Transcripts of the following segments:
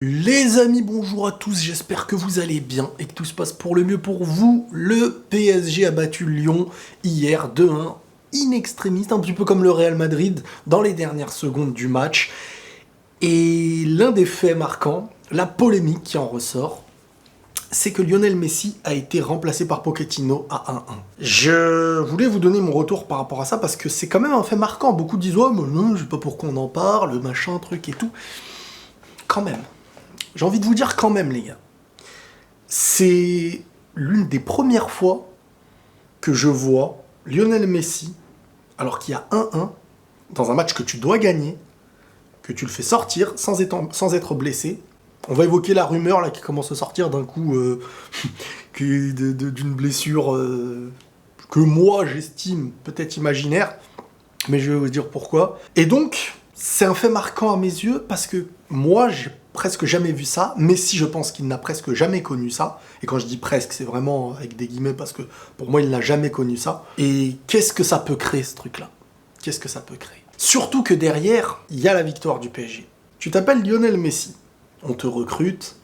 Les amis, bonjour à tous, j'espère que vous allez bien et que tout se passe pour le mieux pour vous. Le PSG a battu Lyon hier 2-1, in extremis, un petit peu comme le Real Madrid dans les dernières secondes du match. Et l'un des faits marquants, la polémique qui en ressort, c'est que Lionel Messi a été remplacé par Pochettino à 1-1. Je voulais vous donner mon retour par rapport à ça parce que c'est quand même un fait marquant. Beaucoup disent « Oh, mais non, je sais pas pourquoi on en parle, machin, truc et tout. » Quand même. J'ai envie de vous dire quand même, les gars. C'est l'une des premières fois que je vois Lionel Messi, alors qu'il y a 1-1, dans un match que tu dois gagner, que tu le fais sortir sans être blessé. On va évoquer la rumeur là qui commence à sortir d'un coup d'une blessure que moi j'estime peut-être imaginaire, mais je vais vous dire pourquoi. Et donc, c'est un fait marquant à mes yeux parce que moi j'ai presque jamais vu ça. Messi, je pense qu'il n'a presque jamais connu ça. Et quand je dis presque, c'est vraiment avec des guillemets parce que pour moi il n'a jamais connu ça. Et qu'est-ce que ça peut créer ce truc-là? Qu'est-ce que ça peut créer? Surtout que derrière, il y a la victoire du PSG. Tu t'appelles Lionel Messi. On te recrute,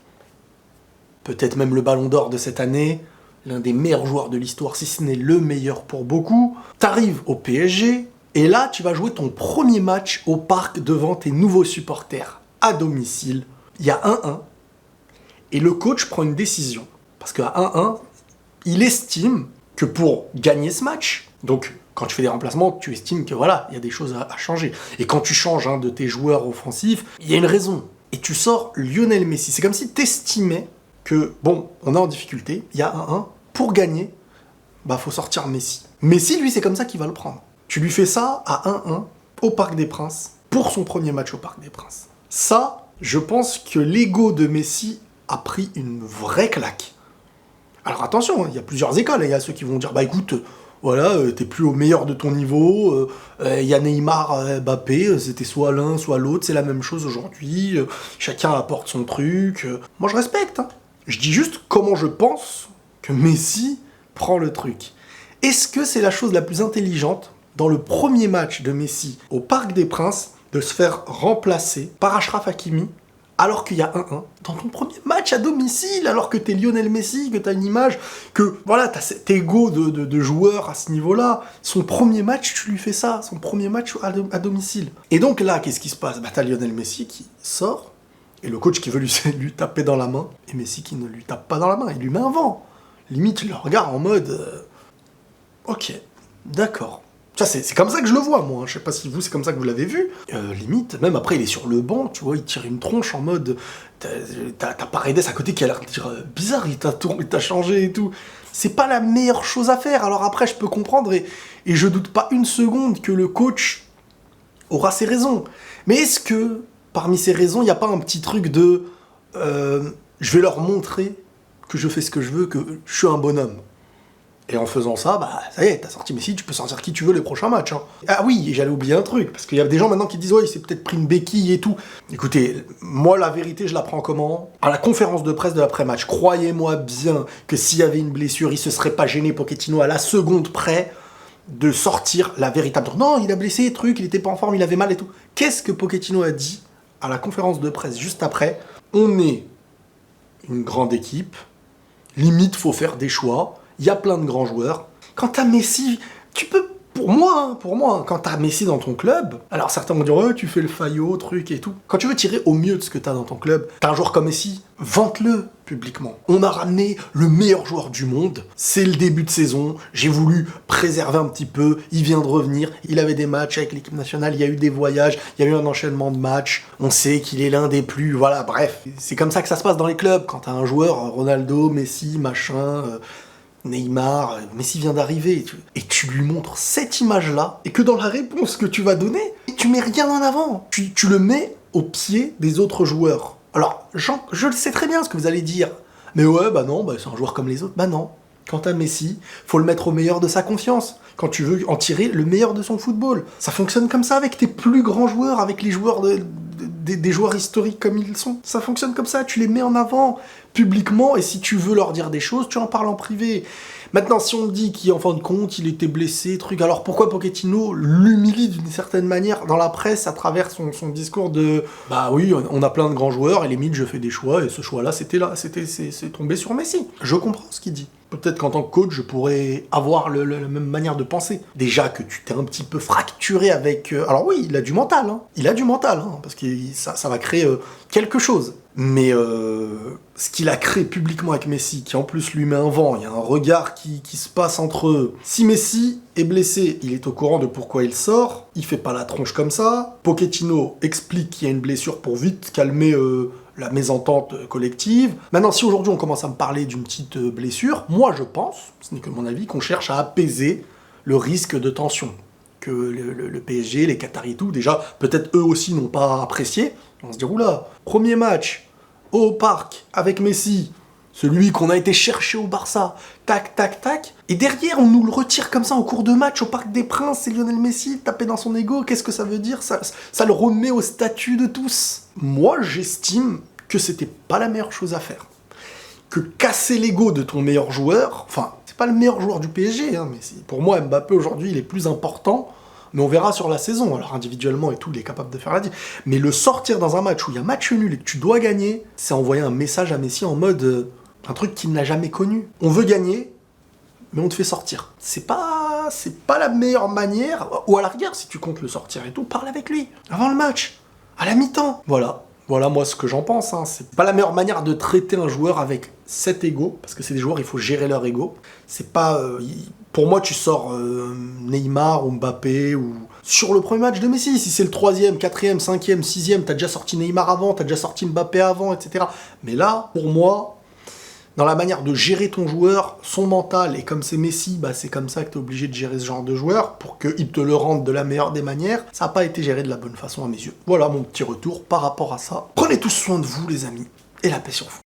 peut-être même le Ballon d'Or de cette année, l'un des meilleurs joueurs de l'histoire, si ce n'est le meilleur pour beaucoup. T'arrives au PSG, et là, tu vas jouer ton premier match au parc devant tes nouveaux supporters, à domicile. Il y a 1-1, et le coach prend une décision. Parce qu'à 1-1, il estime que pour gagner ce match, donc quand tu fais des remplacements, tu estimes que voilà, il y a des choses à changer. Et quand tu changes de tes joueurs offensifs, il y a une raison. Et tu sors Lionel Messi. C'est comme si tu estimais que, bon, on est en difficulté, il y a 1-1, pour gagner, bah faut sortir Messi. Messi, lui, c'est comme ça qu'il va le prendre. Tu lui fais ça à 1-1 au Parc des Princes, pour son premier match au Parc des Princes. Ça, je pense que l'ego de Messi a pris une vraie claque. Alors attention, il y a plusieurs écoles. Il y a ceux qui vont dire, bah écoute, voilà, t'es plus au meilleur de ton niveau, il y a Neymar, Mbappé, c'était soit l'un, soit l'autre, c'est la même chose aujourd'hui, chacun apporte son truc. Moi je respecte, hein. Je dis juste comment je pense que Messi prend le truc. Est-ce que c'est la chose la plus intelligente, dans le premier match de Messi au Parc des Princes, de se faire remplacer par Achraf Hakimi alors qu'il y a 1-1, dans ton premier match à domicile, alors que t'es Lionel Messi, que t'as une image, que voilà, t'as cet ego de joueur à ce niveau-là, son premier match, tu lui fais ça, son premier match à domicile. Et donc là, qu'est-ce qui se passe? Bah t'as Lionel Messi qui sort, et le coach qui veut lui taper dans la main, et Messi qui ne lui tape pas dans la main, il lui met un vent. Limite, il le regarde en mode... Ok, d'accord. Ça, c'est comme ça que je le vois, moi. Je sais pas si vous, c'est comme ça que vous l'avez vu. Limite, même après, il est sur le banc, tu vois, il tire une tronche en mode... T'as Paredes à côté qui a l'air de dire bizarre, il t'a changé et tout. C'est pas la meilleure chose à faire. Alors après, je peux comprendre, et je doute pas une seconde que le coach aura ses raisons. Mais est-ce que, parmi ces raisons, il n'y a pas un petit truc de... je vais leur montrer que je fais ce que je veux, que je suis un bonhomme. Et en faisant ça, bah ça y est, t'as sorti Messi, tu peux sortir qui tu veux les prochains matchs. Hein. Ah oui, et j'allais oublier un truc, parce qu'il y a des gens maintenant qui disent « Ouais, il s'est peut-être pris une béquille et tout ». Écoutez, moi la vérité, je la prends comment? À la conférence de presse de l'après-match, croyez-moi bien que s'il y avait une blessure, il se serait pas gêné, Pochettino, à la seconde près, de sortir la véritable... Non, il a blessé, truc, il était pas en forme, il avait mal et tout. Qu'est-ce que Pochettino a dit à la conférence de presse juste après? On est une grande équipe, limite, faut faire des choix. Il y a plein de grands joueurs. Quand t'as Messi, tu peux... Pour moi, quand t'as Messi dans ton club, alors certains vont dire « Ouais, tu fais le faillot, truc et tout ». Quand tu veux tirer au mieux de ce que t'as dans ton club, t'as un joueur comme Messi, vante-le publiquement. On a ramené le meilleur joueur du monde, c'est le début de saison, j'ai voulu préserver un petit peu, il vient de revenir, il avait des matchs avec l'équipe nationale, il y a eu des voyages, il y a eu un enchaînement de matchs, on sait qu'il est l'un des plus... Voilà, bref. C'est comme ça que ça se passe dans les clubs, quand t'as un joueur, Ronaldo, Messi, machin... Neymar, Messi vient d'arriver, et tu lui montres cette image-là, et que dans la réponse que tu vas donner, tu mets rien en avant. Tu le mets au pied des autres joueurs. Alors, je le sais très bien ce que vous allez dire. Mais ouais, bah non, bah c'est un joueur comme les autres. Bah non. Quant à Messi, faut le mettre au meilleur de sa confiance. Quand tu veux en tirer le meilleur de son football. Ça fonctionne comme ça avec tes plus grands joueurs, avec les joueurs des joueurs historiques comme ils sont. Ça fonctionne comme ça, tu les mets en avant publiquement, et si tu veux leur dire des choses, tu en parles en privé. Maintenant, si on me dit qu'en fin de compte, il était blessé, truc, alors pourquoi Pochettino l'humilie d'une certaine manière dans la presse à travers son discours de « Bah oui, on a plein de grands joueurs, et limite, je fais des choix, et ce choix-là, c'est tombé sur Messi. » Je comprends ce qu'il dit. Peut-être qu'en tant que coach, je pourrais avoir la même manière de penser. Déjà que tu t'es un petit peu fracturé avec... alors oui, il a du mental, hein. Il a du mental, hein, parce que ça va créer quelque chose. Mais ce qu'il a créé publiquement avec Messi, qui en plus lui met un vent, il y a un regard qui se passe entre eux. Si Messi est blessé, il est au courant de pourquoi il sort, il fait pas la tronche comme ça. Pochettino explique qu'il y a une blessure pour vite calmer la mésentente collective. Maintenant, si aujourd'hui on commence à me parler d'une petite blessure, moi je pense, ce n'est que mon avis, qu'on cherche à apaiser le risque de tension. Que le PSG, les Qataris et tout, déjà, peut-être eux aussi n'ont pas apprécié. On se dit, oula, premier match au parc avec Messi, celui qu'on a été chercher au Barça, tac, tac, tac, et derrière on nous le retire comme ça en cours de match au Parc des Princes, c'est Lionel Messi, tapé dans son ego, qu'est-ce que ça veut dire? Ça le remet au statut de tous. Moi, j'estime que c'était pas la meilleure chose à faire. Que casser l'ego de ton meilleur joueur, enfin, c'est pas le meilleur joueur du PSG, hein, mais pour moi, Mbappé aujourd'hui, il est plus important. Mais on verra sur la saison, alors individuellement et tout, il est capable de faire la diff. Mais le sortir dans un match où il y a match nul et que tu dois gagner, c'est envoyer un message à Messi en mode un truc qu'il n'a jamais connu. On veut gagner, mais on te fait sortir. C'est pas la meilleure manière, ou à la rigueur, si tu comptes le sortir et tout, parle avec lui, avant le match, à la mi-temps. Voilà moi ce que j'en pense, hein. C'est pas la meilleure manière de traiter un joueur avec cet ego, parce que c'est des joueurs, il faut gérer leur ego. C'est pas... pour moi, tu sors Neymar ou Mbappé, ou... Sur le premier match de Messi, si c'est le 3e, 4e, 5e, 6e, t'as déjà sorti Neymar avant, t'as déjà sorti Mbappé avant, etc. Mais là, pour moi, dans la manière de gérer ton joueur, son mental, et comme c'est Messi, bah c'est comme ça que t'es obligé de gérer ce genre de joueur, pour qu'il te le rende de la meilleure des manières, ça n'a pas été géré de la bonne façon à mes yeux. Voilà mon petit retour par rapport à ça. Prenez tous soin de vous, les amis, et la paix sur vous.